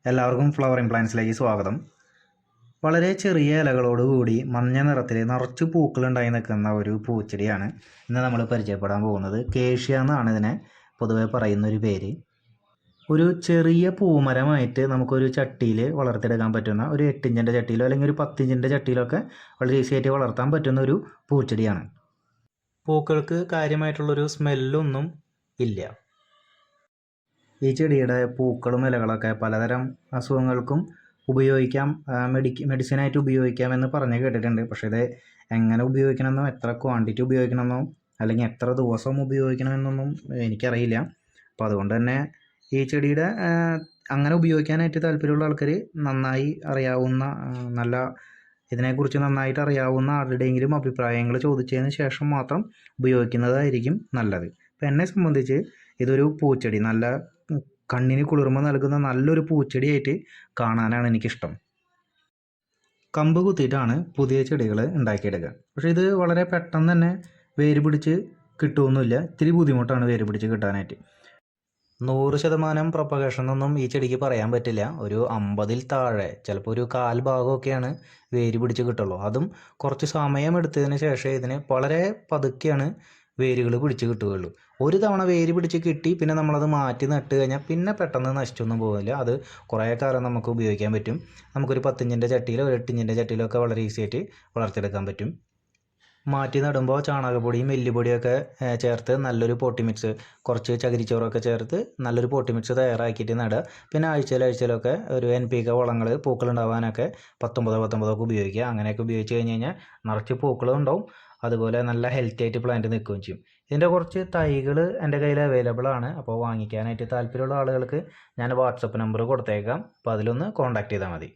എല്ലാവർക്കും ഫ്ലവറിംഗ് പ്ലാന്റ്സിലേക്ക് സ്വാഗതം. വളരെ ചെറിയ ഇലകളോടുകൂടി മഞ്ഞ നിറത്തിൽ നിറച്ച് പൂക്കളുണ്ടായി നിൽക്കുന്ന ഒരു പൂച്ചെടിയാണ് ഇന്ന് നമ്മൾ പരിചയപ്പെടാൻ പോകുന്നത്. കേഷ്യ എന്നാണ് ഇതിനെ പൊതുവെ പറയുന്നൊരു പേര്. ഒരു ചെറിയ പൂമരമായിട്ട് നമുക്കൊരു ചട്ടിയിൽ വളർത്തിയെടുക്കാൻ പറ്റുന്ന ഒരു 8 ഇഞ്ചിൻ്റെ ചട്ടിയിലോ അല്ലെങ്കിൽ ഒരു 10 ഇഞ്ചിൻ്റെ ചട്ടിയിലൊക്കെ വളരെ ഈസിയായിട്ട് വളർത്താൻ പറ്റുന്ന ഒരു പൂച്ചെടിയാണ്. പൂക്കൾക്ക് കാര്യമായിട്ടുള്ളൊരു സ്മെല്ലൊന്നും ഇല്ല. ഈ ചെടിയുടെ പൂക്കളും ഇലകളൊക്കെ പലതരം അസുഖങ്ങൾക്കും ഉപയോഗിക്കാം, മെഡിസിനായിട്ട് ഉപയോഗിക്കാമെന്ന് പറഞ്ഞ് കേട്ടിട്ടുണ്ട്. പക്ഷേ ഇത് എങ്ങനെ ഉപയോഗിക്കണമെന്നോ എത്ര ക്വാണ്ടിറ്റി ഉപയോഗിക്കണമെന്നോ അല്ലെങ്കിൽ എത്ര ദിവസം ഉപയോഗിക്കണമെന്നൊന്നും എനിക്കറിയില്ല. അപ്പോൾ അതുകൊണ്ട് തന്നെ ഈ ചെടിയുടെ അങ്ങനെ ഉപയോഗിക്കാനായിട്ട് താല്പര്യമുള്ള ആൾക്കാർ നന്നായി അറിയാവുന്ന ഇതിനെക്കുറിച്ച് നന്നായിട്ട് അറിയാവുന്ന ആരുടെയെങ്കിലും അഭിപ്രായങ്ങൾ ചോദിച്ചതിന് ശേഷം മാത്രം ഉപയോഗിക്കുന്നതായിരിക്കും നല്ലത്. അപ്പോൾ എന്നെ സംബന്ധിച്ച് ഇതൊരു പൂച്ചെടി, നല്ല കണ്ണിന് കുളിർമ നൽകുന്ന നല്ലൊരു പൂച്ചെടിയായിട്ട് കാണാനാണ് എനിക്കിഷ്ടം. കമ്പ് കുത്തിയിട്ടാണ് പുതിയ ചെടികൾ ഉണ്ടാക്കിയെടുക്കുക. പക്ഷേ ഇത് വളരെ പെട്ടെന്ന് തന്നെ വേര് പിടിച്ച് കിട്ടുമൊന്നുമില്ല. ഇത്തിരി ബുദ്ധിമുട്ടാണ് വേര് പിടിച്ച് കിട്ടാനായിട്ട്. 100% പ്രൊപ്പഗേഷൻ ഒന്നും ഈ ചെടിക്ക് പറയാൻ പറ്റില്ല. ഒരു 50-ൽ താഴെ, ചിലപ്പോൾ ഒരു 1/4 ഭാഗമൊക്കെയാണ് വേര് പിടിച്ച് കിട്ടുള്ളൂ. അതും കുറച്ച് സമയം എടുത്തതിന് ശേഷം ഇതിന് വളരെ പതുക്കെയാണ് വേരുകൾ പിടിച്ച് കിട്ടുകയുള്ളൂ. ഒരു തവണ വേര് പിടിച്ച് കിട്ടി പിന്നെ നമ്മളത് മാറ്റി നട്ട് കഴിഞ്ഞാൽ പിന്നെ പെട്ടെന്ന് നശിച്ചൊന്നും പോകില്ല. അത് കുറേ കാലം നമുക്ക് ഉപയോഗിക്കാൻ പറ്റും. നമുക്കൊരു 10 ഇഞ്ചിൻ്റെ ചട്ടിയിലോ ഒരു 8 ഇഞ്ചിൻ്റെ ചട്ടിയിലോ ഒക്കെ വളരെ ഈസിയായിട്ട് വളർത്തിയെടുക്കാൻ പറ്റും. മാറ്റി നടുമ്പോൾ ചാണകപ്പൊടിയും എല്ലുപൊടിയൊക്കെ ചേർത്ത് നല്ലൊരു പോട്ടി മിക്സ്, കുറച്ച് ചകിരിച്ചോറൊക്കെ ചേർത്ത് നല്ലൊരു പോട്ടി മിക്സ് തയ്യാറാക്കിയിട്ട് നടുക. പിന്നെ ആഴ്ചയിലൊക്കെ ഒരു NPK വളങ്ങൾ പൂക്കളുണ്ടാവാനൊക്കെ 19 ഒക്കെ ഉപയോഗിക്കുക. അങ്ങനെയൊക്കെ ഉപയോഗിച്ച് കഴിഞ്ഞ് കഴിഞ്ഞാൽ നിറച്ച് പൂക്കളും ഉണ്ടാവും, അതുപോലെ നല്ല ഹെൽത്തി ആയിട്ട് പ്ലാന്റ് നിൽക്കുകയും ചെയ്യും. ഇതിൻ്റെ കുറച്ച് തൈകൾ എൻ്റെ കയ്യിൽ അവൈലബിൾ ആണ്. അപ്പോൾ വാങ്ങിക്കാനായിട്ട് താല്പര്യമുള്ള ആളുകൾക്ക് ഞാൻ വാട്സപ്പ് നമ്പർ കൊടുത്തേക്കാം. അപ്പോൾ അതിലൊന്ന് കോൺടാക്റ്റ് ചെയ്താൽ മതി.